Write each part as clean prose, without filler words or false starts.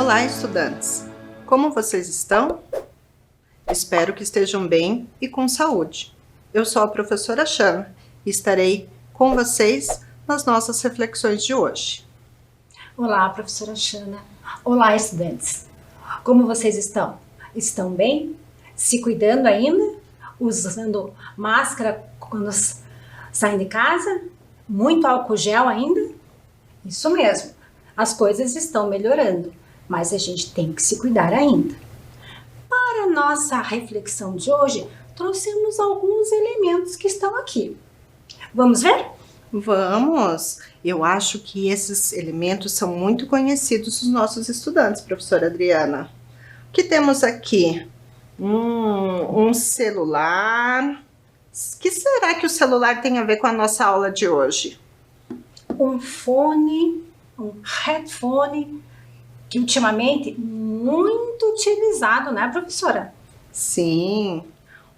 Olá, estudantes! Como vocês estão? Espero que estejam bem e com saúde. Eu sou a professora Shana e estarei com vocês nas nossas reflexões de hoje. Olá, professora Shana. Olá, estudantes. Como vocês estão? Estão bem? Se cuidando ainda? Usando máscara quando saem de casa? Muito álcool gel ainda? Isso mesmo. As coisas estão melhorando, mas a gente tem que se cuidar ainda. Para a nossa reflexão de hoje, trouxemos alguns elementos que estão aqui. Vamos ver? Vamos! Eu acho que esses elementos são muito conhecidos dos nossos estudantes, professora Adriana. O que temos aqui? Um celular. O que será que o celular tem a ver com a nossa aula de hoje? Um fone, um headphone, que ultimamente muito utilizado, né, professora? Sim,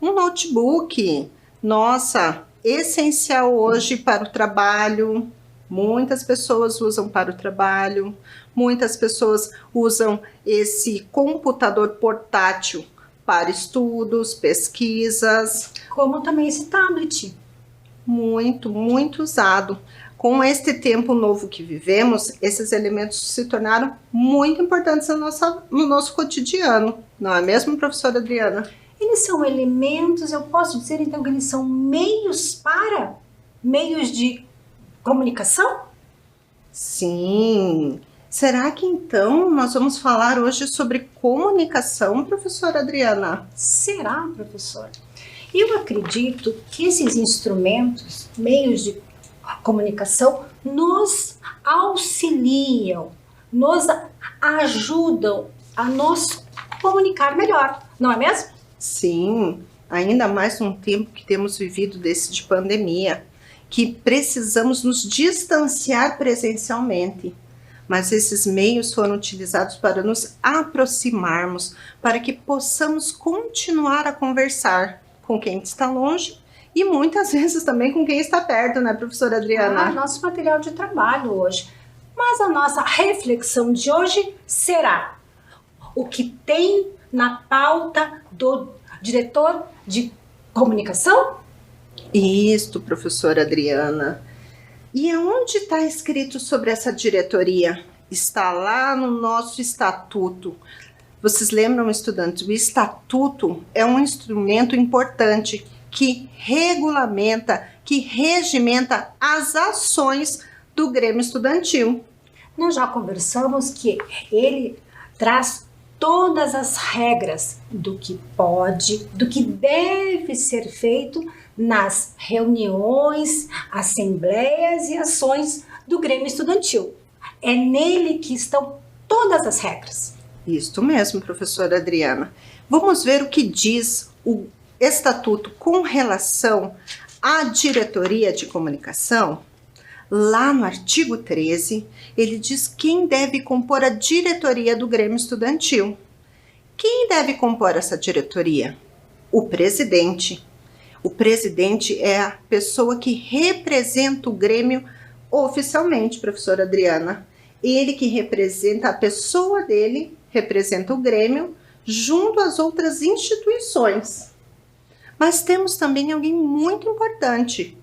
um notebook. Nossa, essencial hoje para o trabalho. Muitas pessoas usam para o trabalho, muitas pessoas usam esse computador portátil para estudos, pesquisas. Como também esse tablet. Muito usado. Com este tempo novo que vivemos, esses elementos se tornaram muito importantes no nosso cotidiano. Não é mesmo, professora Adriana? Eles são elementos, eu posso dizer então que eles são meios de comunicação? Sim. Será que então nós vamos falar hoje sobre comunicação, professora Adriana? Será, professora? Eu acredito que esses instrumentos, meios de comunicação, nos auxiliam, nos ajudam a nos comunicar melhor, não é mesmo? Sim, ainda mais num tempo que temos vivido desse de pandemia, que precisamos nos distanciar presencialmente. Mas esses meios foram utilizados para nos aproximarmos, para que possamos continuar a conversar com quem está longe e muitas vezes também com quem está perto, né, professora Adriana? Nosso material de trabalho hoje. Mas a nossa reflexão de hoje será o que tem na pauta do diretor de comunicação? Isso, professora Adriana. E aonde está escrito sobre essa diretoria? Está lá no nosso estatuto. Vocês lembram, estudantes? O estatuto é um instrumento importante que regulamenta, que regimenta as ações do Grêmio Estudantil. Nós já conversamos que ele traz todas as regras do que pode, do que deve ser feito nas reuniões, assembleias e ações do Grêmio Estudantil. É nele que estão todas as regras. Isso mesmo, professora Adriana. Vamos ver o que diz o estatuto com relação à diretoria de comunicação. Lá no artigo 13, ele diz quem deve compor a diretoria do Grêmio Estudantil. Quem deve compor essa diretoria? O presidente. O presidente é a pessoa que representa o Grêmio oficialmente, professora Adriana. Ele que representa a pessoa dele, representa o Grêmio, junto às outras instituições. Mas temos também alguém muito importante,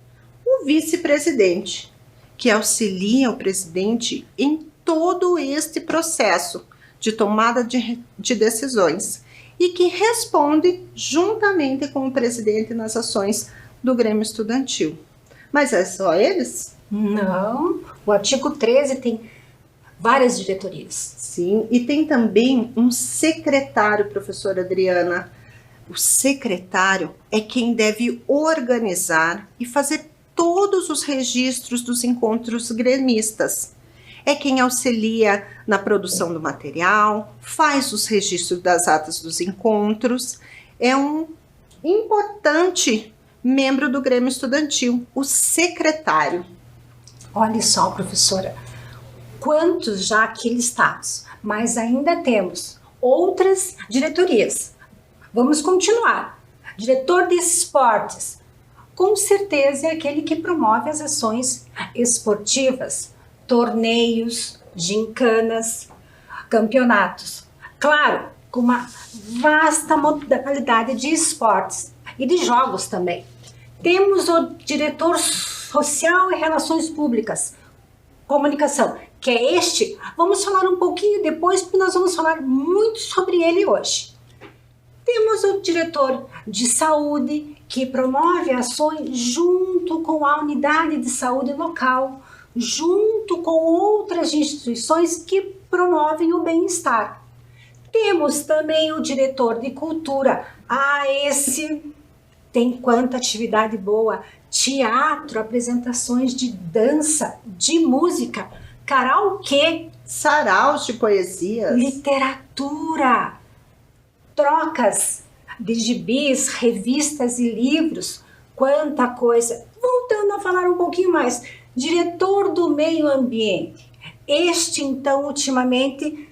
o vice-presidente, que auxilia o presidente em todo este processo de tomada de decisões e que responde juntamente com o presidente nas ações do Grêmio Estudantil. Mas é só eles? Não, o artigo 13 tem várias diretorias. Sim, e tem também um secretário, professora Adriana. O secretário é quem deve organizar e fazer todos os registros dos encontros gremistas. É quem auxilia na produção do material, faz os registros das atas dos encontros. É um importante membro do Grêmio Estudantil, o secretário. Olha só, professora, quantos já aqui listados, mas ainda temos outras diretorias. Vamos continuar. Diretor de esportes, com certeza é aquele que promove as ações esportivas, torneios, gincanas, campeonatos. Claro, com uma vasta modalidade de esportes e de jogos também. Temos o diretor social e relações públicas, comunicação, que é este. Vamos falar um pouquinho depois, porque nós vamos falar muito sobre ele hoje. Temos o diretor de saúde, que promove ações junto com a unidade de saúde local, junto com outras instituições que promovem o bem-estar. Temos também o diretor de cultura. Esse tem quanta atividade boa: teatro, apresentações de dança, de música, karaokê, saraus de poesias, literatura, trocas de gibis, revistas e livros, quanta coisa. Voltando a falar um pouquinho mais, diretor do meio ambiente. Este, então, ultimamente,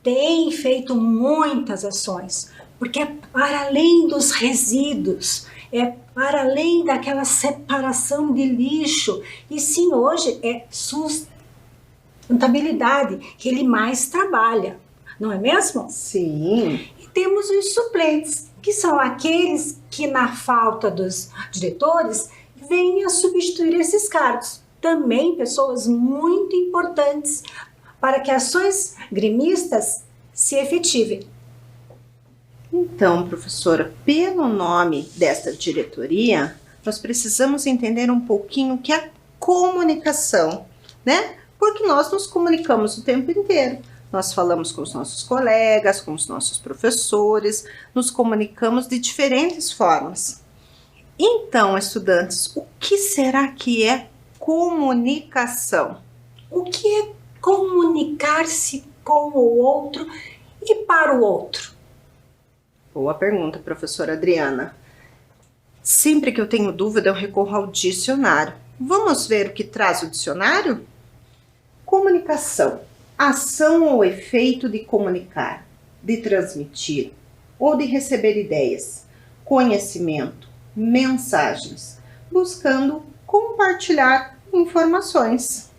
tem feito muitas ações, porque é para além dos resíduos, é para além daquela separação de lixo, e sim, hoje é sustentabilidade que ele mais trabalha, não é mesmo? Sim. E temos os suplentes, que são aqueles que, na falta dos diretores, vêm a substituir esses cargos. Também pessoas muito importantes para que ações gremistas se efetivem. Então, professora, pelo nome desta diretoria, nós precisamos entender um pouquinho o que é comunicação, né? Porque nós nos comunicamos o tempo inteiro. Nós falamos com os nossos colegas, com os nossos professores, nos comunicamos de diferentes formas. Então, estudantes, o que será que é comunicação? O que é comunicar-se com o outro e para o outro? Boa pergunta, professora Adriana. Sempre que eu tenho dúvida, eu recorro ao dicionário. Vamos ver o que traz o dicionário? Comunicação: ação ou efeito de comunicar, de transmitir ou de receber ideias, conhecimento, mensagens, buscando compartilhar informações.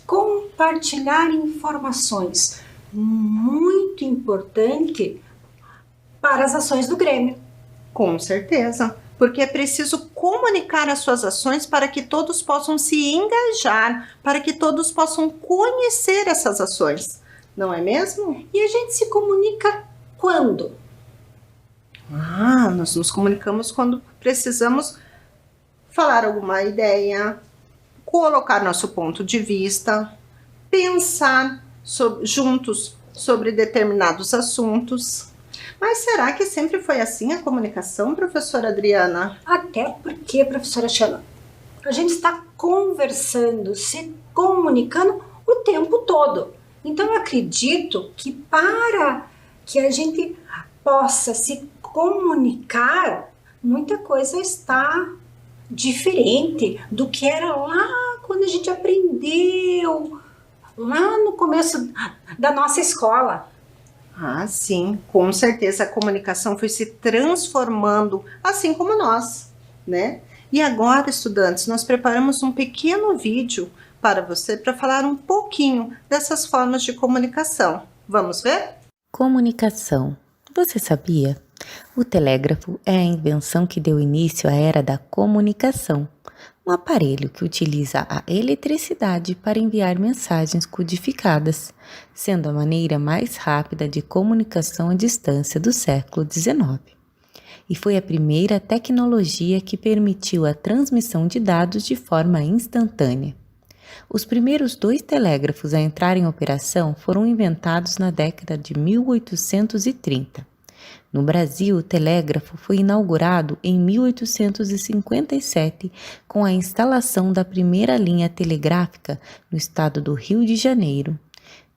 Compartilhar informações, muito importante para as ações do Grêmio. Com certeza, porque é preciso comunicar as suas ações para que todos possam se engajar, para que todos possam conhecer essas ações, não é mesmo? E a gente se comunica quando? Nós nos comunicamos quando precisamos falar alguma ideia, colocar nosso ponto de vista, pensar juntos sobre determinados assuntos. Mas será que sempre foi assim a comunicação, professora Adriana? Até porque, professora Shana, a gente está conversando, se comunicando o tempo todo. Então, eu acredito que para que a gente possa se comunicar, muita coisa está diferente do que era lá quando a gente aprendeu, lá no começo da nossa escola. Sim, com certeza a comunicação foi se transformando, assim como nós, né? E agora, estudantes, nós preparamos um pequeno vídeo para você para falar um pouquinho dessas formas de comunicação. Vamos ver? Comunicação. Você sabia? O telégrafo é a invenção que deu início à era da comunicação, um aparelho que utiliza a eletricidade para enviar mensagens codificadas, sendo a maneira mais rápida de comunicação à distância do século XIX. E foi a primeira tecnologia que permitiu a transmissão de dados de forma instantânea. Os primeiros 2 telégrafos a entrar em operação foram inventados na década de 1830. No Brasil, o telégrafo foi inaugurado em 1857 com a instalação da primeira linha telegráfica no estado do Rio de Janeiro.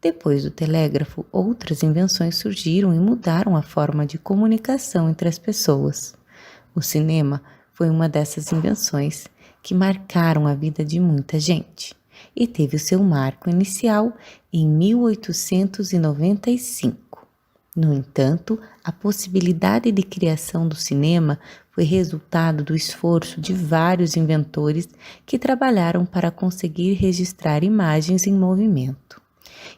Depois do telégrafo, outras invenções surgiram e mudaram a forma de comunicação entre as pessoas. O cinema foi uma dessas invenções que marcaram a vida de muita gente e teve o seu marco inicial em 1895. No entanto, a possibilidade de criação do cinema foi resultado do esforço de vários inventores que trabalharam para conseguir registrar imagens em movimento.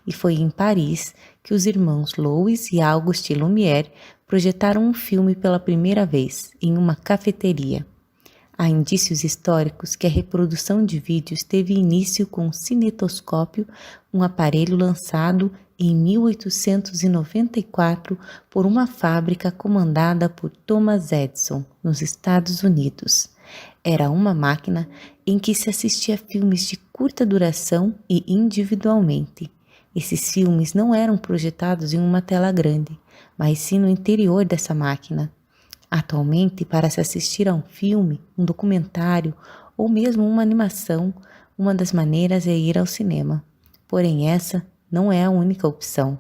e foi em Paris que os irmãos Louis e Auguste Lumière projetaram um filme pela primeira vez, em uma cafeteria. Há indícios históricos que a reprodução de vídeos teve início com o cinetoscópio, um aparelho lançado em 1894 por uma fábrica comandada por Thomas Edison, nos Estados Unidos. Era uma máquina em que se assistia a filmes de curta duração e individualmente. Esses filmes não eram projetados em uma tela grande, mas sim no interior dessa máquina. Atualmente, para se assistir a um filme, um documentário ou mesmo uma animação, uma das maneiras é ir ao cinema. Porém, essa não é a única opção.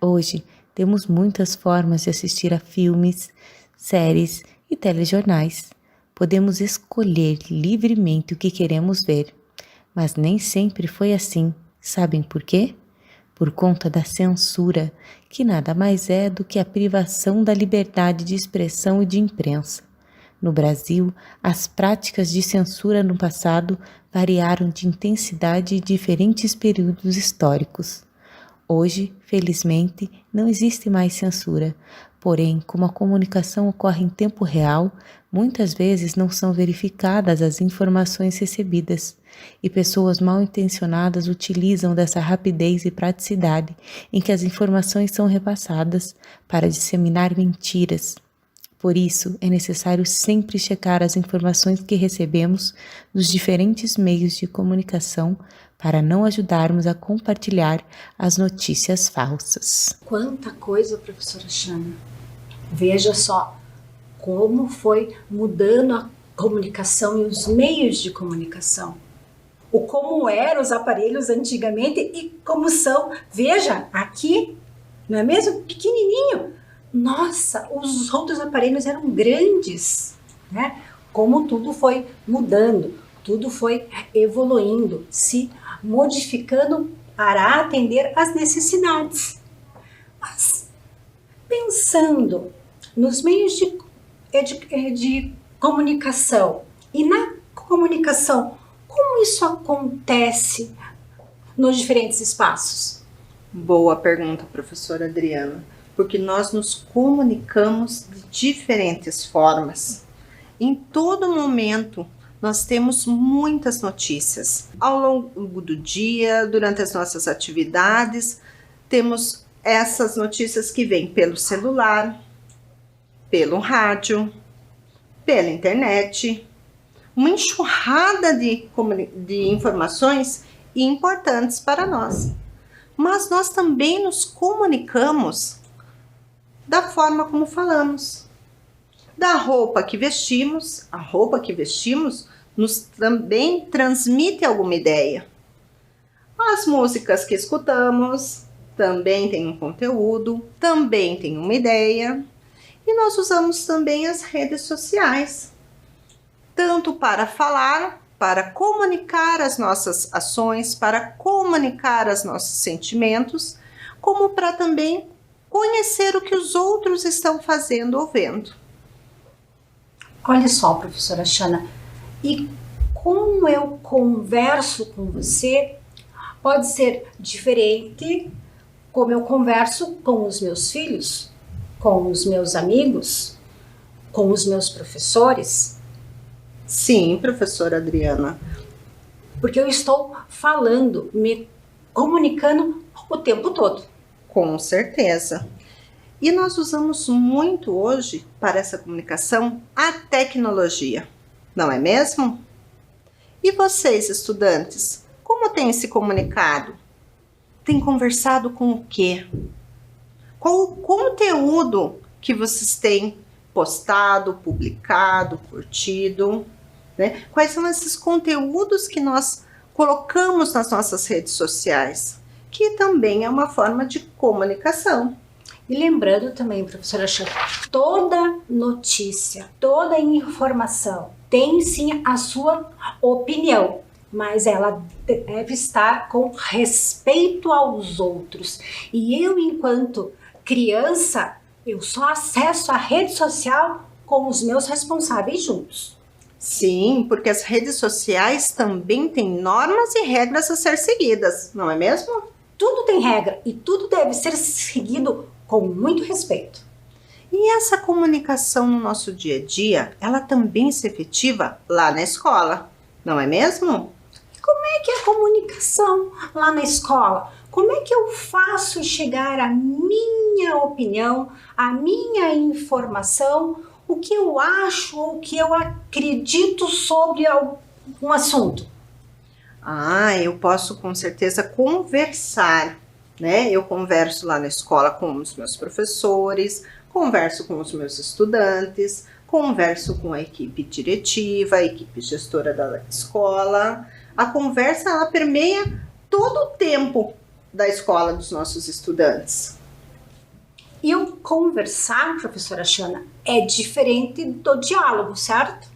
Hoje, temos muitas formas de assistir a filmes, séries e telejornais. Podemos escolher livremente o que queremos ver, mas nem sempre foi assim. Sabem por quê? Por conta da censura, que nada mais é do que a privação da liberdade de expressão e de imprensa. No Brasil, as práticas de censura no passado variaram de intensidade em diferentes períodos históricos. Hoje, felizmente, não existe mais censura, porém, como a comunicação ocorre em tempo real, muitas vezes não são verificadas as informações recebidas, e pessoas mal intencionadas utilizam dessa rapidez e praticidade em que as informações são repassadas para disseminar mentiras. Por isso, é necessário sempre checar as informações que recebemos nos diferentes meios de comunicação para não ajudarmos a compartilhar as notícias falsas. Quanta coisa, professora Shana. Veja só como foi mudando a comunicação e os meios de comunicação. O como eram os aparelhos antigamente e como são. Veja, aqui, não é mesmo? Pequenininho. Nossa, os outros aparelhos eram grandes, né? Como tudo foi mudando, tudo foi evoluindo, se modificando para atender às necessidades. Mas, pensando nos meios de comunicação e na comunicação, como isso acontece nos diferentes espaços? Boa pergunta, professora Adriana, porque nós nos comunicamos de diferentes formas. Em todo momento, nós temos muitas notícias. Ao longo do dia, durante as nossas atividades, temos essas notícias que vêm pelo celular, pelo rádio, pela internet, uma enxurrada de informações importantes para nós. Mas nós também nos comunicamos da forma como falamos. Da roupa que vestimos, a roupa que vestimos nos também transmite alguma ideia. As músicas que escutamos também têm um conteúdo, também têm uma ideia. E nós usamos também as redes sociais, tanto para falar, para comunicar as nossas ações, para comunicar os nossos sentimentos, como para também conhecer o que os outros estão fazendo ou vendo. Olha só, professora Shana, e como eu converso com você pode ser diferente como eu converso com os meus filhos, com os meus amigos, com os meus professores? Sim, professora Adriana. Porque eu estou falando, me comunicando o tempo todo. Com certeza. E nós usamos muito hoje para essa comunicação a tecnologia, não é mesmo? E vocês, estudantes, como têm se comunicado? Têm conversado com o quê? Qual o conteúdo que vocês têm postado, publicado, curtido? Né? Quais são esses conteúdos que nós colocamos nas nossas redes sociais? Que também é uma forma de comunicação. E lembrando também, professora Shana, toda notícia, toda informação tem sim a sua opinião, mas ela deve estar com respeito aos outros. E eu, enquanto criança, eu só acesso a rede social com os meus responsáveis juntos. Sim, porque as redes sociais também têm normas e regras a ser seguidas, não é mesmo? tudo tem regra e tudo deve ser seguido com muito respeito. E essa comunicação no nosso dia a dia, ela também se efetiva lá na escola, não é mesmo? Como é que é a comunicação lá na escola? Como é que eu faço chegar a minha opinião, a minha informação, o que eu acho ou o que eu acredito sobre algum assunto? Eu posso com certeza conversar, né? Eu converso lá na escola com os meus professores, converso com os meus estudantes, converso com a equipe diretiva, a equipe gestora da escola. A conversa, ela permeia todo o tempo da escola dos nossos estudantes. E o conversar, professora Shana, é diferente do diálogo, certo?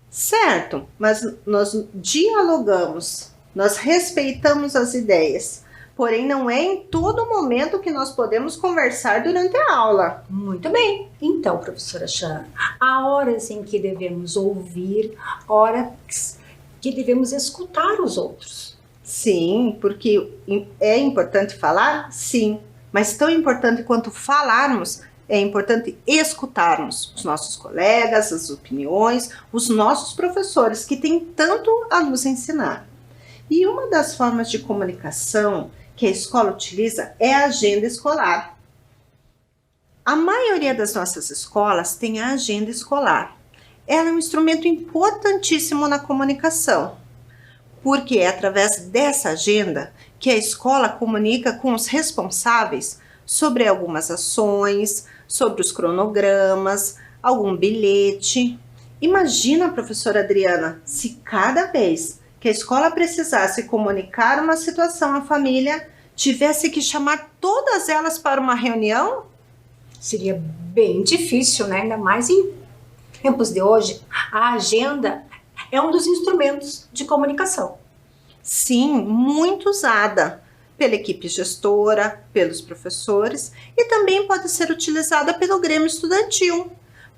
Certo, mas nós dialogamos, nós respeitamos as ideias, porém não é em todo momento que nós podemos conversar durante a aula. Muito bem. Então, professora Shana, há horas em que devemos ouvir, horas que devemos escutar os outros. Sim, porque é importante falar, sim, mas tão importante quanto falarmos, é importante escutarmos os nossos colegas, as opiniões, os nossos professores, que têm tanto a nos ensinar. E uma das formas de comunicação que a escola utiliza é a agenda escolar. A maioria das nossas escolas tem a agenda escolar. Ela é um instrumento importantíssimo na comunicação, porque é através dessa agenda que a escola comunica com os responsáveis sobre algumas ações, sobre os cronogramas, algum bilhete. Imagina, professora Adriana, se cada vez que a escola precisasse comunicar uma situação à família, tivesse que chamar todas elas para uma reunião? Seria bem difícil, né? Ainda mais em tempos de hoje. A agenda é um dos instrumentos de comunicação. Sim, muito usada pela equipe gestora, pelos professores e também pode ser utilizada pelo Grêmio Estudantil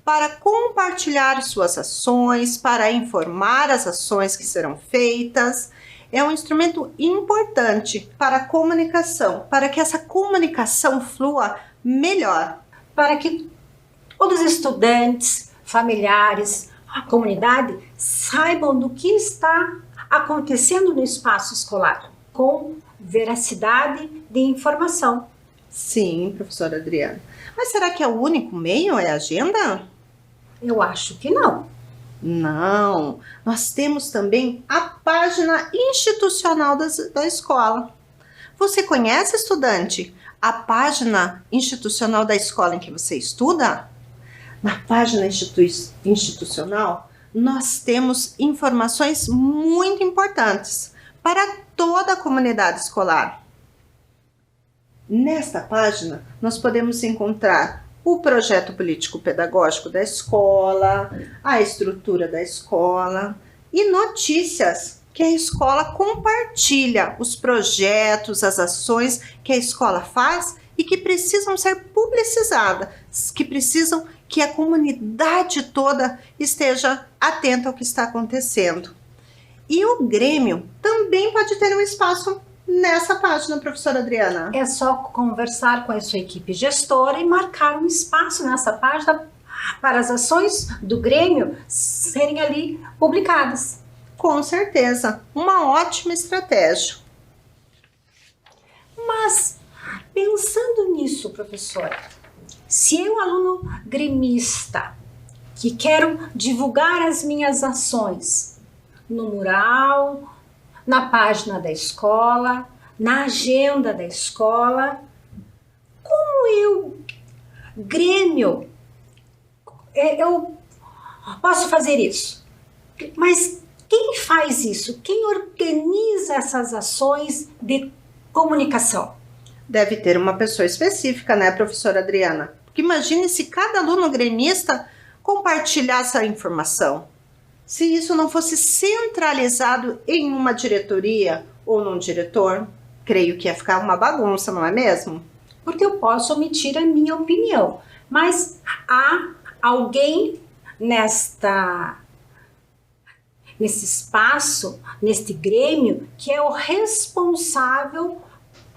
para compartilhar suas ações, para informar as ações que serão feitas. É um instrumento importante para a comunicação, para que essa comunicação flua melhor. Para que todos os estudantes, familiares, a comunidade saibam do que está acontecendo no espaço escolar, com veracidade de informação. Sim, professora Adriana. Mas será que é o único meio, é a agenda? Eu acho que não. Não, nós temos também a página institucional da escola. Você conhece, estudante, a página institucional da escola em que você estuda? Na página institucional, nós temos informações muito importantes para toda a comunidade escolar. Nesta página, nós podemos encontrar o projeto político-pedagógico da escola, a estrutura da escola e notícias que a escola compartilha, os projetos, as ações que a escola faz e que precisam ser publicizadas, que precisam que a comunidade toda esteja atenta ao que está acontecendo. E o Grêmio também pode ter um espaço nessa página, professora Adriana. É só conversar com a sua equipe gestora e marcar um espaço nessa página para as ações do Grêmio serem ali publicadas. Com certeza, uma ótima estratégia. Mas, pensando nisso, professora, se eu, aluno gremista, que quero divulgar as minhas ações no mural, na página da escola, na agenda da escola, como eu, Grêmio, eu posso fazer isso? Mas quem faz isso? Quem organiza essas ações de comunicação? Deve ter uma pessoa específica, né, professora Adriana? Porque imagine se cada aluno gremista compartilhasse a informação. Se isso não fosse centralizado em uma diretoria ou num diretor, creio que ia ficar uma bagunça, não é mesmo? Porque eu posso omitir a minha opinião, mas há alguém nesse espaço, neste grêmio, que é o responsável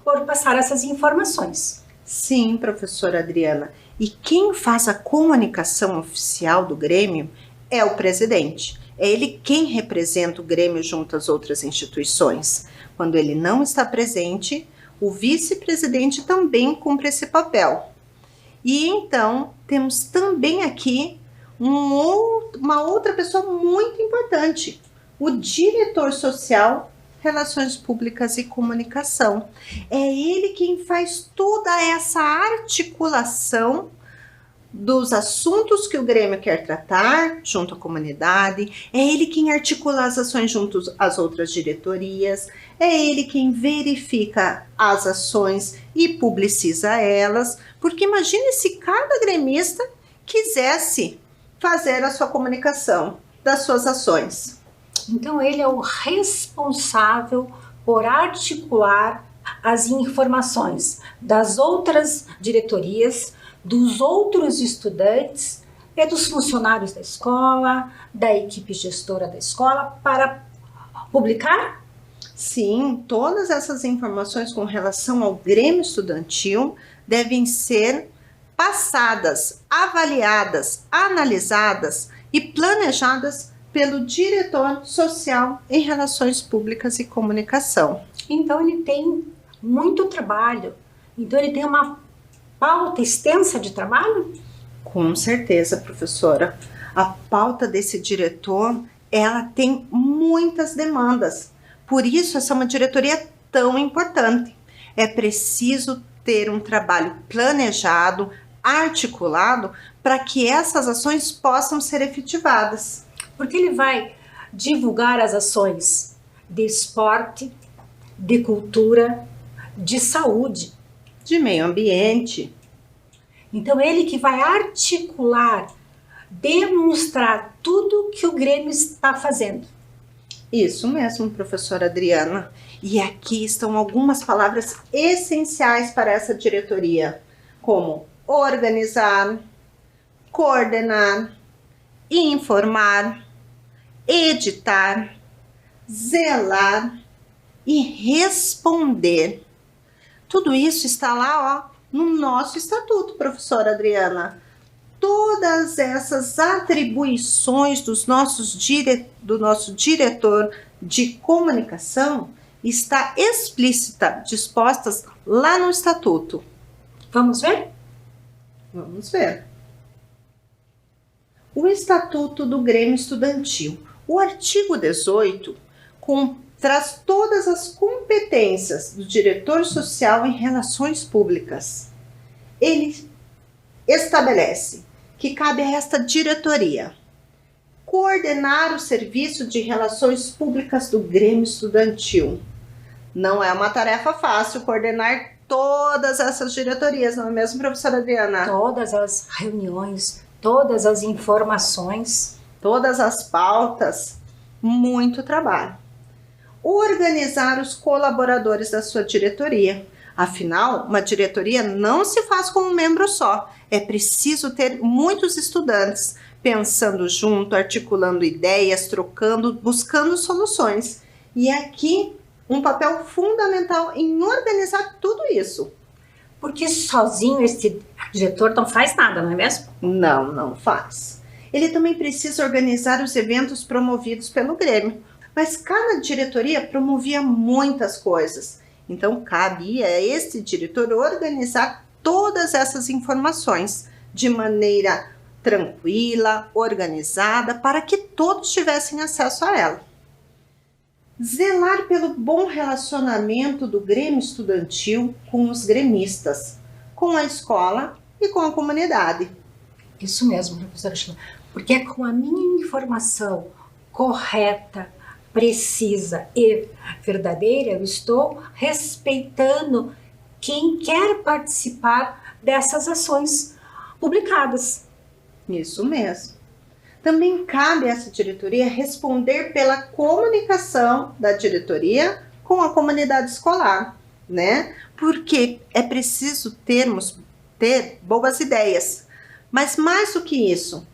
por passar essas informações. Sim, professora Adriana. E quem faz a comunicação oficial do Grêmio é o presidente. É ele quem representa o Grêmio junto às outras instituições. Quando ele não está presente, o vice-presidente também cumpre esse papel. E então, temos também aqui uma outra pessoa muito importante, o diretor social, Relações Públicas e Comunicação. É ele quem faz toda essa articulação dos assuntos que o Grêmio quer tratar junto à comunidade, é ele quem articula as ações junto às outras diretorias, é ele quem verifica as ações e publiciza elas, porque imagine se cada gremista quisesse fazer a sua comunicação das suas ações. Então ele é o responsável por articular as informações das outras diretorias, dos outros estudantes e dos funcionários da escola, da equipe gestora da escola, para publicar? Sim, todas essas informações com relação ao Grêmio Estudantil devem ser passadas, avaliadas, analisadas e planejadas pelo diretor social em Relações Públicas e Comunicação. Então ele tem muito trabalho, então ele tem uma pauta extensa de trabalho? Com certeza, professora. A pauta desse diretor, ela tem muitas demandas. Por isso, essa é uma diretoria tão importante. É preciso ter um trabalho planejado, articulado, para que essas ações possam ser efetivadas. Porque ele vai divulgar as ações de esporte, de cultura, de saúde, de meio ambiente. Então ele que vai articular, demonstrar tudo que o Grêmio está fazendo. Isso mesmo, professora Adriana. E aqui estão algumas palavras essenciais para essa diretoria, como organizar, coordenar, informar, editar, zelar e responder. Tudo isso está lá, no nosso estatuto, professora Adriana. Todas essas atribuições do nosso diretor de comunicação está explícita, dispostas lá no estatuto. Vamos ver? Vamos ver. O Estatuto do Grêmio Estudantil. O artigo 18 traz todas as competências do diretor social em relações públicas. Ele estabelece que cabe a esta diretoria coordenar o serviço de relações públicas do Grêmio Estudantil. Não é uma tarefa fácil coordenar todas essas diretorias, não é mesmo, professora Adriana? Todas as reuniões, todas as informações, todas as pautas, muito trabalho. Organizar os colaboradores da sua diretoria. Afinal, uma diretoria não se faz com um membro só. É preciso ter muitos estudantes pensando junto, articulando ideias, trocando, buscando soluções. E aqui um papel fundamental em organizar tudo isso. Porque sozinho esse diretor não faz nada, não é mesmo? Não faz. Ele também precisa organizar os eventos promovidos pelo Grêmio. Mas cada diretoria promovia muitas coisas. Então, cabia a este diretor organizar todas essas informações de maneira tranquila, organizada, para que todos tivessem acesso a ela. Zelar pelo bom relacionamento do Grêmio Estudantil com os gremistas, com a escola e com a comunidade. Isso mesmo, professora Sheila. Porque é com a minha informação correta, precisa e verdadeira, eu estou respeitando quem quer participar dessas ações publicadas. Isso mesmo. Também cabe a essa diretoria responder pela comunicação da diretoria com a comunidade escolar, né? Porque é preciso ter boas ideias. Mas mais do que isso,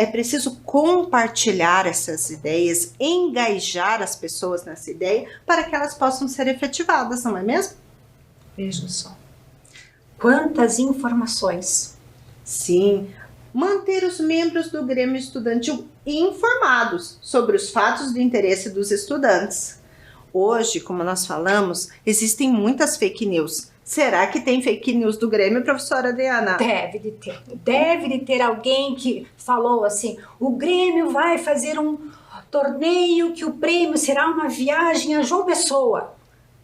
É preciso compartilhar essas ideias, engajar as pessoas nessa ideia para que elas possam ser efetivadas, não é mesmo? Veja só. Quantas informações. Sim, manter os membros do Grêmio Estudantil informados sobre os fatos de interesse dos estudantes. Hoje, como nós falamos, existem muitas fake news. Será que tem fake news do Grêmio, professora Adriana? Deve de ter. Deve de ter alguém que falou assim, o Grêmio vai fazer um torneio que o prêmio será uma viagem a João Pessoa.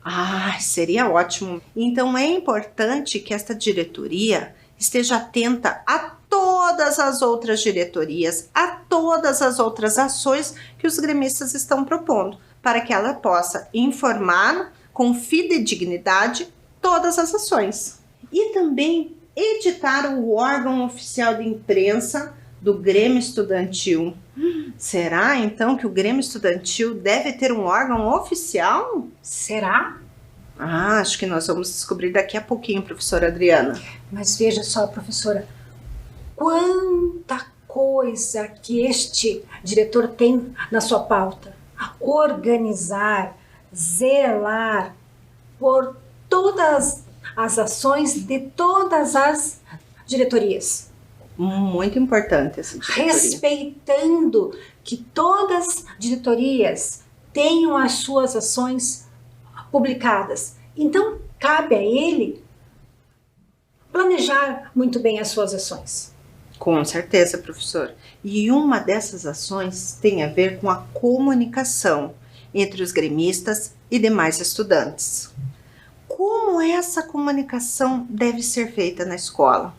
Ah, seria ótimo. Então é importante que esta diretoria esteja atenta a todas as outras diretorias, a todas as outras ações que os gremistas estão propondo, para que ela possa informar com fidedignidade todas as ações. E também editar o órgão oficial de imprensa do Grêmio Estudantil. Será então que o Grêmio Estudantil deve ter um órgão oficial? Será? Ah, acho que nós vamos descobrir daqui a pouquinho, professora Adriana. Mas veja só, professora, quanta coisa que este diretor tem na sua pauta. Organizar, zelar por todas as ações de todas as diretorias. Muito importante essa diretoria. Respeitando que todas as diretorias tenham as suas ações publicadas. Então, cabe a ele planejar muito bem as suas ações. Com certeza, professor. E uma dessas ações tem a ver com a comunicação entre os gremistas e demais estudantes. Como essa comunicação deve ser feita na escola?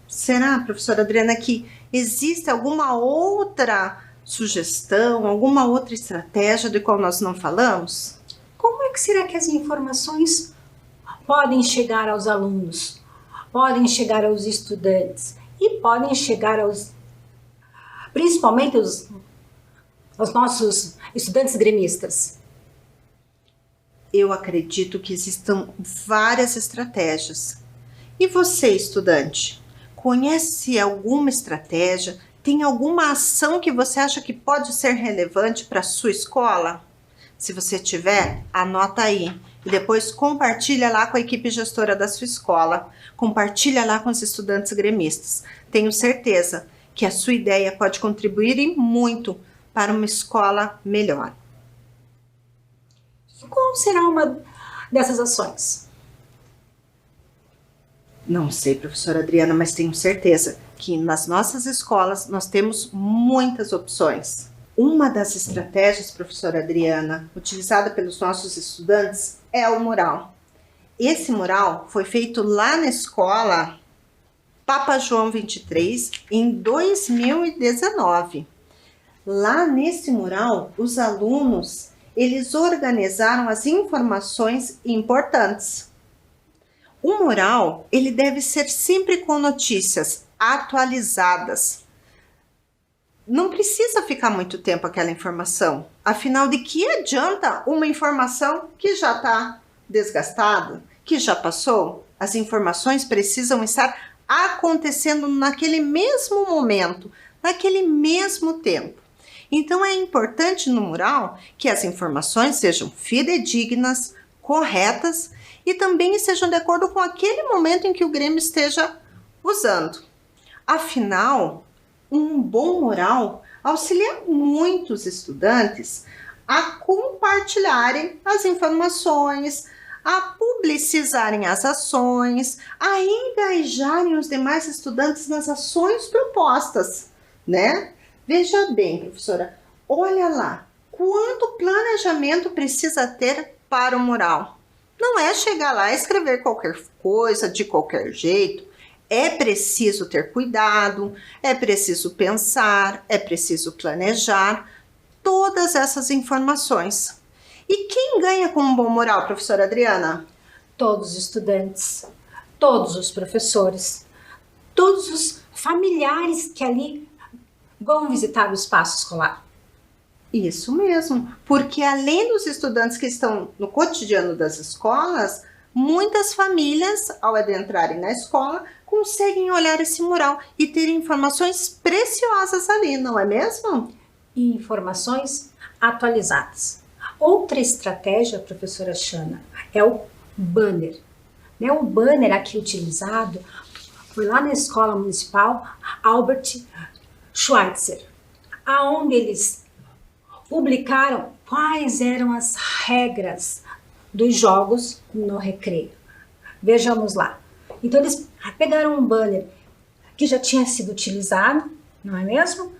Será, professora Adriana, que existe alguma outra sugestão, alguma outra estratégia de qual nós não falamos? Como é que será que as informações podem chegar aos alunos, podem chegar aos estudantes e podem chegar principalmente aos nossos estudantes gremistas? Eu acredito que existam várias estratégias. E você, estudante, conhece alguma estratégia? Tem alguma ação que você acha que pode ser relevante para a sua escola? Se você tiver, anota aí e depois compartilha lá com a equipe gestora da sua escola. Compartilha lá com os estudantes gremistas. Tenho certeza que a sua ideia pode contribuir e muito para uma escola melhor. E qual será uma dessas ações? Não sei, professora Adriana, mas tenho certeza que nas nossas escolas nós temos muitas opções. Uma das estratégias, professora Adriana, utilizada pelos nossos estudantes é o mural. Esse mural foi feito lá na escola Papa João 23 em 2019. Lá nesse mural, os alunos eles organizaram as informações importantes. O mural ele deve ser sempre com notícias atualizadas. Não precisa ficar muito tempo aquela informação. Afinal, de que adianta uma informação que já está desgastada, que já passou? As informações precisam estar acontecendo naquele mesmo momento, naquele mesmo tempo. Então, é importante no mural que as informações sejam fidedignas, corretas e também estejam de acordo com aquele momento em que o Grêmio esteja usando. Afinal, um bom mural auxilia muitos estudantes a compartilharem as informações, a publicizarem as ações, a engajarem os demais estudantes nas ações propostas, né? Veja bem, professora, olha lá, quanto planejamento precisa ter para o mural? Não é chegar lá e escrever qualquer coisa, de qualquer jeito. É preciso ter cuidado, é preciso pensar, é preciso planejar todas essas informações. E quem ganha com um bom mural, professora Adriana? Todos os estudantes, todos os professores, todos os familiares que ali vão visitar o espaço escolar. Isso mesmo, porque além dos estudantes que estão no cotidiano das escolas, Muitas famílias, ao adentrarem na escola, conseguem olhar esse mural e ter informações preciosas ali, não é mesmo? E informações atualizadas. Outra estratégia, professora Shana, é o banner. O banner aqui utilizado foi lá na Escola Municipal Albert Schweitzer, aonde eles publicaram quais eram as regras dos jogos no recreio. Vejamos lá. Então eles pegaram um banner que já tinha sido utilizado, não é mesmo?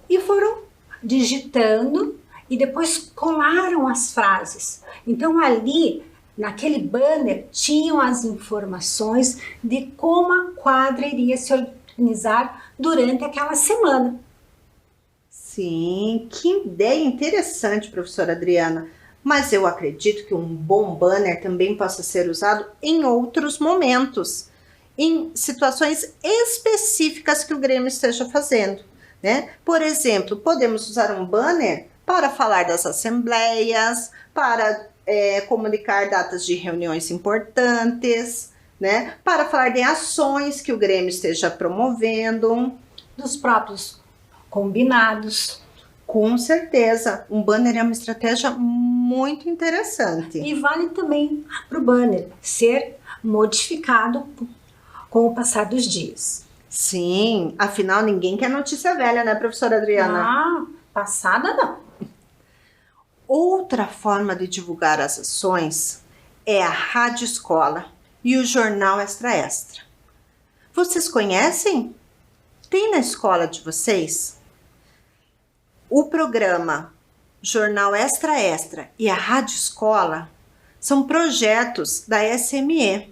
E foram digitando e depois colaram as frases. Então ali, naquele banner, tinham as informações de como a quadra iria se organizar durante aquela semana. Sim, que ideia interessante, professora Adriana. Mas eu acredito que um bom banner também possa ser usado em outros momentos, em situações específicas que o Grêmio esteja fazendo, né? Por exemplo, podemos usar um banner para falar das assembleias, para comunicar datas de reuniões importantes, né? Para falar de ações que o Grêmio esteja promovendo. Dos próprios combinados. Com certeza, um banner é uma estratégia muito interessante. E vale também para o banner ser modificado com o passar dos dias. Sim, afinal ninguém quer notícia velha, né, professora Adriana? Ah, passada não. Outra forma de divulgar as ações é a Rádio Escola e o Jornal Extra Extra. Vocês conhecem? Tem na escola de vocês? O programa Jornal Extra Extra e a Rádio Escola são projetos da SME.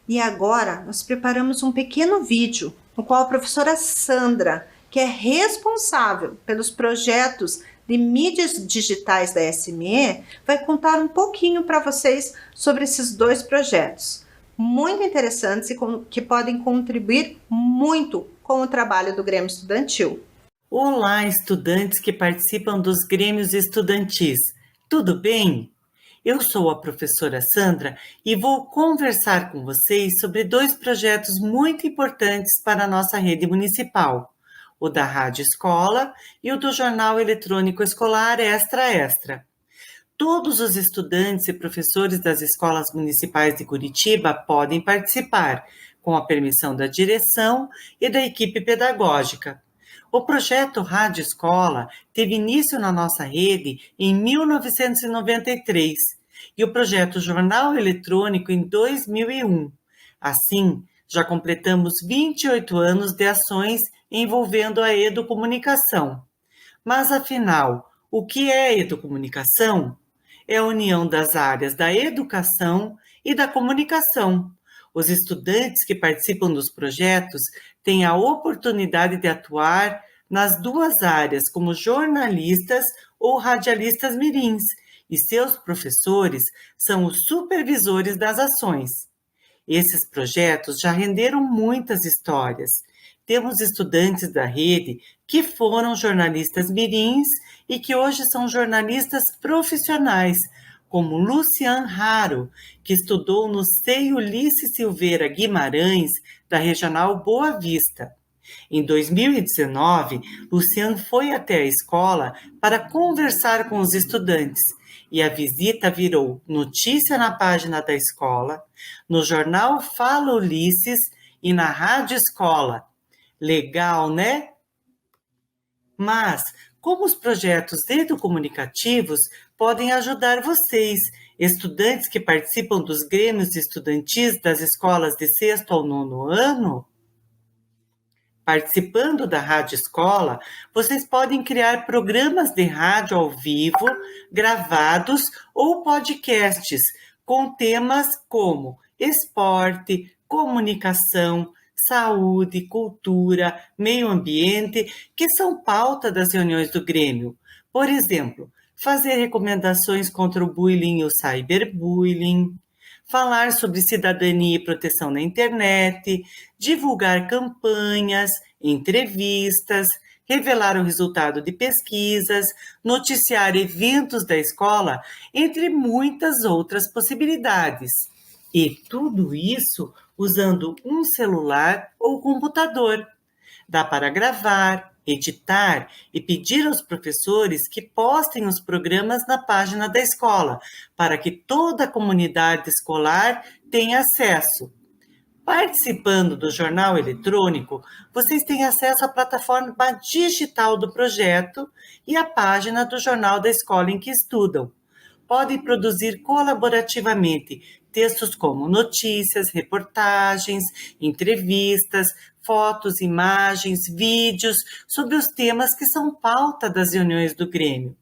E agora nós preparamos um pequeno vídeo no qual a professora Sandra, que é responsável pelos projetos de mídias digitais da SME, vai contar um pouquinho para vocês sobre esses dois projetos, muito interessantes e que podem contribuir muito com o trabalho do Grêmio Estudantil. Olá, estudantes que participam dos grêmios estudantis. Tudo bem? Eu sou a professora Sandra e vou conversar com vocês sobre dois projetos muito importantes para a nossa rede municipal, o da Rádio Escola e o do Jornal Eletrônico Escolar Extra Extra. Todos os estudantes e professores das escolas municipais de Curitiba podem participar, com a permissão da direção e da equipe pedagógica. O projeto Rádio Escola teve início na nossa rede em 1993 e o projeto Jornal Eletrônico em 2001. Assim, já completamos 28 anos de ações envolvendo a educomunicação. Mas, afinal, o que é educomunicação? É a união das áreas da educação e da comunicação. Os estudantes que participam dos projetos têm a oportunidade de atuar nas duas áreas como jornalistas ou radialistas mirins, e seus professores são os supervisores das ações. Esses projetos já renderam muitas histórias. Temos estudantes da rede que foram jornalistas mirins e que hoje são jornalistas profissionais, como Lucian Raro, que estudou no CEI Ulisses Silveira Guimarães, da Regional Boa Vista. Em 2019, Lucian foi até a escola para conversar com os estudantes e a visita virou notícia na página da escola, no jornal Fala Ulisses e na Rádio Escola. Legal, né? Mas como os projetos educomunicativos podem ajudar vocês, estudantes que participam dos grêmios estudantis das escolas de 6º ao 9º ano? Participando da Rádio Escola, vocês podem criar programas de rádio ao vivo, gravados ou podcasts, com temas como esporte, comunicação, saúde, cultura, meio ambiente, que são pauta das reuniões do Grêmio. Por exemplo, fazer recomendações contra o bullying e o cyberbullying, falar sobre cidadania e proteção na internet, divulgar campanhas, entrevistas, revelar o resultado de pesquisas, noticiar eventos da escola, entre muitas outras possibilidades. E tudo isso usando um celular ou computador. Dá para gravar, editar e pedir aos professores que postem os programas na página da escola, para que toda a comunidade escolar tenha acesso. Participando do jornal eletrônico, vocês têm acesso à plataforma digital do projeto e à página do jornal da escola em que estudam. Podem produzir colaborativamente textos como notícias, reportagens, entrevistas, fotos, imagens, vídeos sobre os temas que são pauta das reuniões do Grêmio.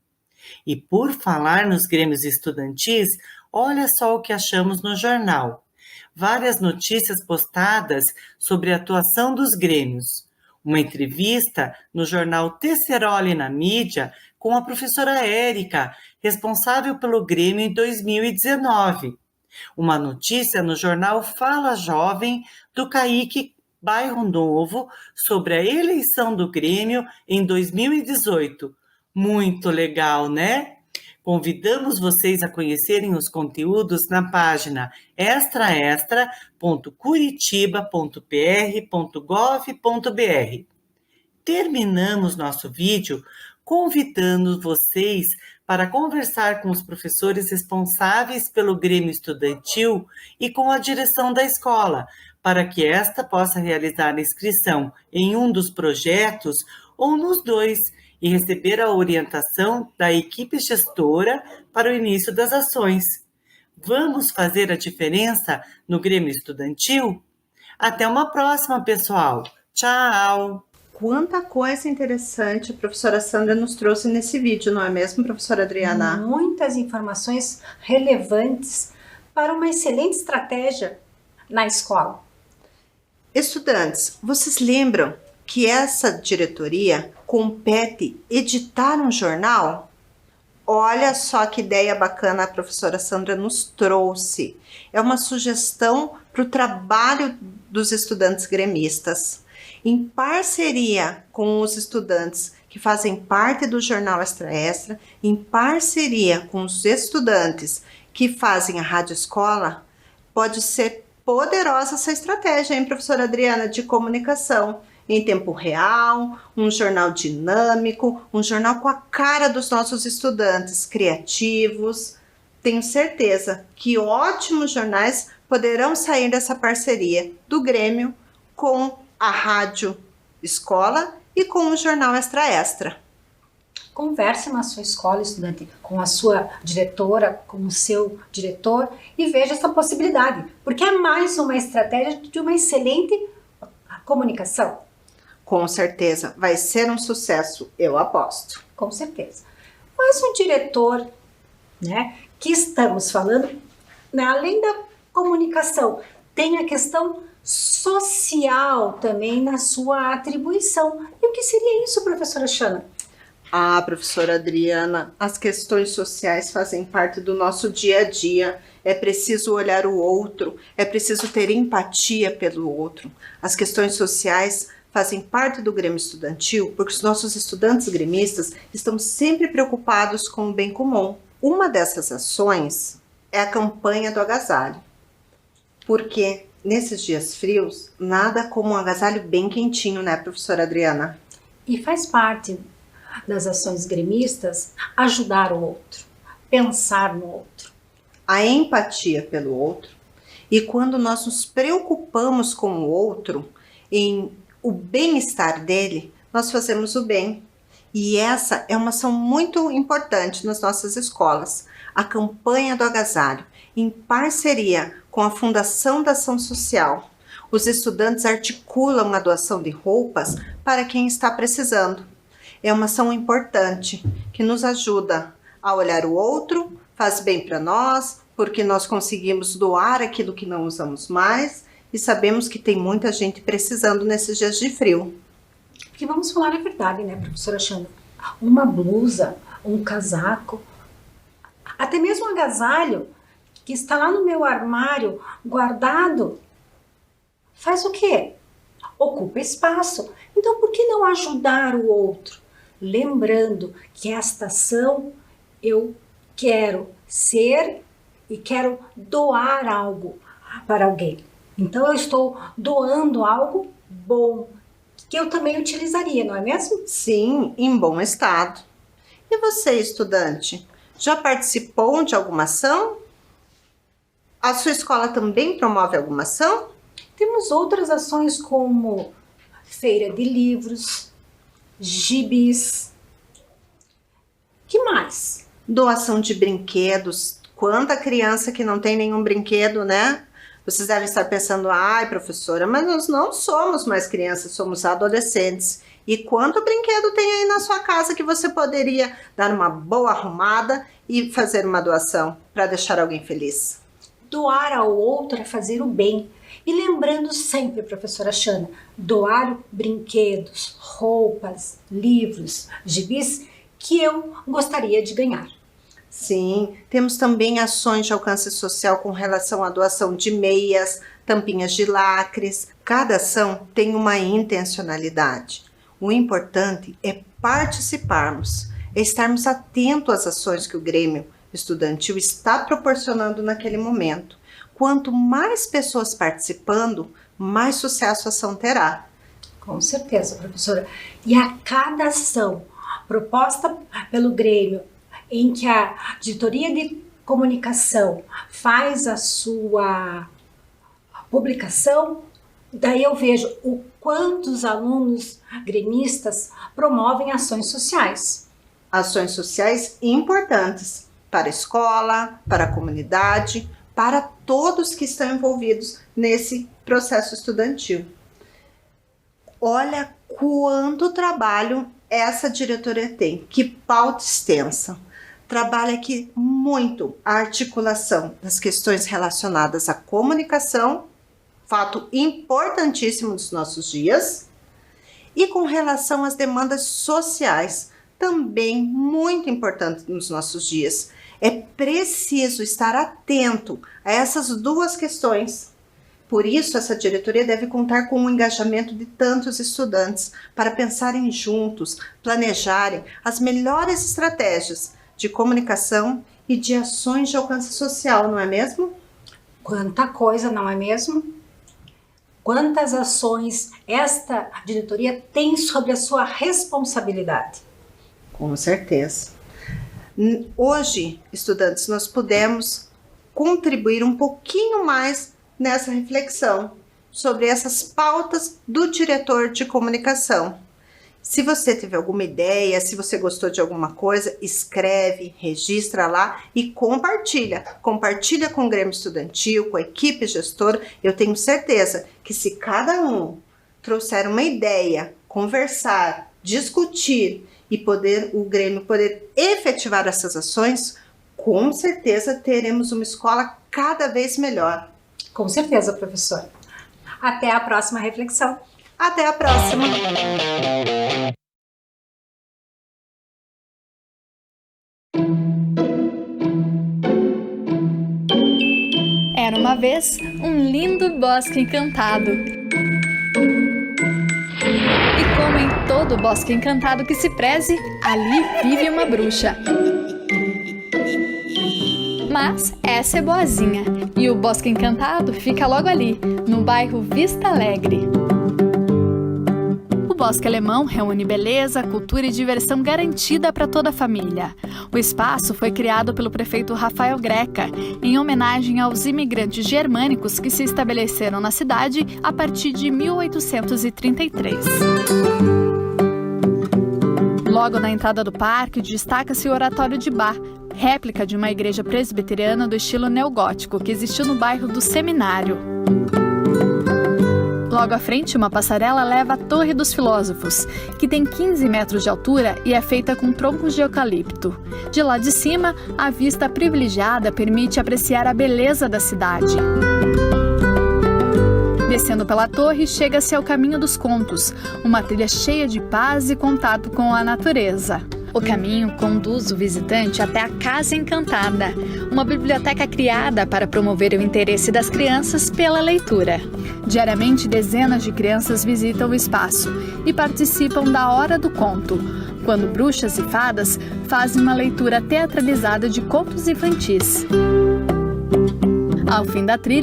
E por falar nos grêmios estudantis, olha só o que achamos no jornal. Várias notícias postadas sobre a atuação dos grêmios. Uma entrevista no jornal Tesseroli na Mídia com a professora Érica, responsável pelo Grêmio em 2019. Uma notícia no jornal Fala Jovem do Caíque Bairro Novo sobre a eleição do Grêmio em 2018. Muito legal, né? Convidamos vocês a conhecerem os conteúdos na página extraextra.curitiba.pr.gov.br. Terminamos nosso vídeo convidando vocês para conversar com os professores responsáveis pelo Grêmio Estudantil e com a direção da escola, para que esta possa realizar a inscrição em um dos projetos ou nos dois, e receber a orientação da equipe gestora para o início das ações. Vamos fazer a diferença no Grêmio Estudantil? Até uma próxima, pessoal. Tchau! Quanta coisa interessante a professora Sandra nos trouxe nesse vídeo, não é mesmo, professora Adriana? Muitas informações relevantes para uma excelente estratégia na escola. Estudantes, vocês lembram que essa diretoria compete editar um jornal? Olha só que ideia bacana a professora Sandra nos trouxe. É uma sugestão para o trabalho dos estudantes gremistas. Em parceria com os estudantes que fazem parte do Jornal Extra Extra, em parceria com os estudantes que fazem a Rádio Escola, pode ser poderosa essa estratégia, hein, professora Adriana, de comunicação em tempo real, um jornal dinâmico, um jornal com a cara dos nossos estudantes, criativos. Tenho certeza que ótimos jornais poderão sair dessa parceria do Grêmio com a Rádio Escola e com o Jornal Extra Extra. Converse na sua escola, estudante, com a sua diretora, com o seu diretor e veja essa possibilidade, porque é mais uma estratégia de uma excelente comunicação. Com certeza, vai ser um sucesso, eu aposto. Com certeza. Mas o diretor, né, que estamos falando, né, além da comunicação, tem a questão social também na sua atribuição. E o que seria isso, professora Shana? Ah, professora Adriana, as questões sociais fazem parte do nosso dia a dia. É preciso olhar o outro, é preciso ter empatia pelo outro. As questões sociais fazem parte do Grêmio Estudantil porque os nossos estudantes gremistas estão sempre preocupados com o bem comum. Uma dessas ações é a campanha do agasalho, porque nesses dias frios, nada como um agasalho bem quentinho, né, professora Adriana? E faz parte das ações gremistas ajudar o outro, pensar no outro. A empatia pelo outro, e quando nós nos preocupamos com o outro, em o bem-estar dele, nós fazemos o bem. E essa é uma ação muito importante nas nossas escolas. A campanha do agasalho, em parceria com a Fundação da Ação Social. Os estudantes articulam a doação de roupas para quem está precisando. É uma ação importante que nos ajuda a olhar o outro, faz bem para nós, porque nós conseguimos doar aquilo que não usamos mais e sabemos que tem muita gente precisando nesses dias de frio. Porque vamos falar a verdade, né, professora Xana? Uma blusa, um casaco, até mesmo um agasalho que está lá no meu armário guardado, faz o quê? Ocupa espaço. Então, por que não ajudar o outro? Lembrando que esta ação eu quero ser e quero doar algo. para alguém. Então eu estou doando algo bom, que eu também utilizaria, não é mesmo? Sim, em bom estado. E você, estudante, já participou de alguma ação? A sua escola também promove alguma ação? Temos outras ações como feira de livros, gibis. Que mais? Doação de brinquedos. Quanta criança que não tem nenhum brinquedo, né? Vocês devem estar pensando, ai, professora, mas nós não somos mais crianças, somos adolescentes. E quanto brinquedo tem aí na sua casa que você poderia dar uma boa arrumada e fazer uma doação para deixar alguém feliz? Doar ao outro é fazer o bem. E lembrando sempre, professora Shana, doar brinquedos, roupas, livros, gibis que eu gostaria de ganhar. Sim, temos também ações de alcance social com relação à doação de meias, tampinhas de lacres. Cada ação tem uma intencionalidade. O importante é participarmos, é estarmos atentos às ações que o Grêmio Estudantil está proporcionando naquele momento. Quanto mais pessoas participando, mais sucesso a ação terá. Com certeza, professora. E a cada ação proposta pelo Grêmio, em que a diretoria de comunicação faz a sua publicação, daí eu vejo o quanto os alunos gremistas promovem ações sociais. Ações sociais importantes para a escola, para a comunidade, para todos que estão envolvidos nesse processo estudantil. Olha quanto trabalho essa diretoria tem, que pauta extensa. Trabalha aqui muito a articulação das questões relacionadas à comunicação, fato importantíssimo dos nossos dias, e com relação às demandas sociais, também muito importante nos nossos dias. É preciso estar atento a essas duas questões. Por isso, essa diretoria deve contar com o engajamento de tantos estudantes para pensarem juntos, planejarem as melhores estratégias de comunicação e de ações de alcance social, não é mesmo? Quanta coisa, não é mesmo? Quantas ações esta diretoria tem sobre a sua responsabilidade? Com certeza. Hoje, estudantes, nós pudemos contribuir um pouquinho mais nessa reflexão sobre essas pautas do diretor de comunicação. Se você tiver alguma ideia, se você gostou de alguma coisa, escreve, registra lá e compartilha. Compartilha com o Grêmio Estudantil, com a equipe gestora. Eu tenho certeza que se cada um trouxer uma ideia, conversar, discutir e o Grêmio poder efetivar essas ações, com certeza teremos uma escola cada vez melhor. Com certeza, professora. Até a próxima reflexão. Até a próxima! Era uma vez um lindo bosque encantado. E como em todo bosque encantado que se preze, ali vive uma bruxa. Mas essa é boazinha, e o Bosque Encantado fica logo ali, no bairro Vista Alegre. O Bosque Alemão reúne beleza, cultura e diversão garantida para toda a família. O espaço foi criado pelo prefeito Rafael Greca, em homenagem aos imigrantes germânicos que se estabeleceram na cidade a partir de 1833. Logo na entrada do parque, destaca-se o Oratório de Bá, réplica de uma igreja presbiteriana do estilo neogótico que existiu no bairro do Seminário. Logo à frente, uma passarela leva à Torre dos Filósofos, que tem 15 metros de altura e é feita com troncos de eucalipto. De lá de cima, a vista privilegiada permite apreciar a beleza da cidade. Descendo pela torre, chega-se ao Caminho dos Contos, uma trilha cheia de paz e contato com a natureza. O caminho conduz o visitante até a Casa Encantada, uma biblioteca criada para promover o interesse das crianças pela leitura. Diariamente, dezenas de crianças visitam o espaço e participam da Hora do Conto, quando bruxas e fadas fazem uma leitura teatralizada de contos infantis. Ao fim da trilha,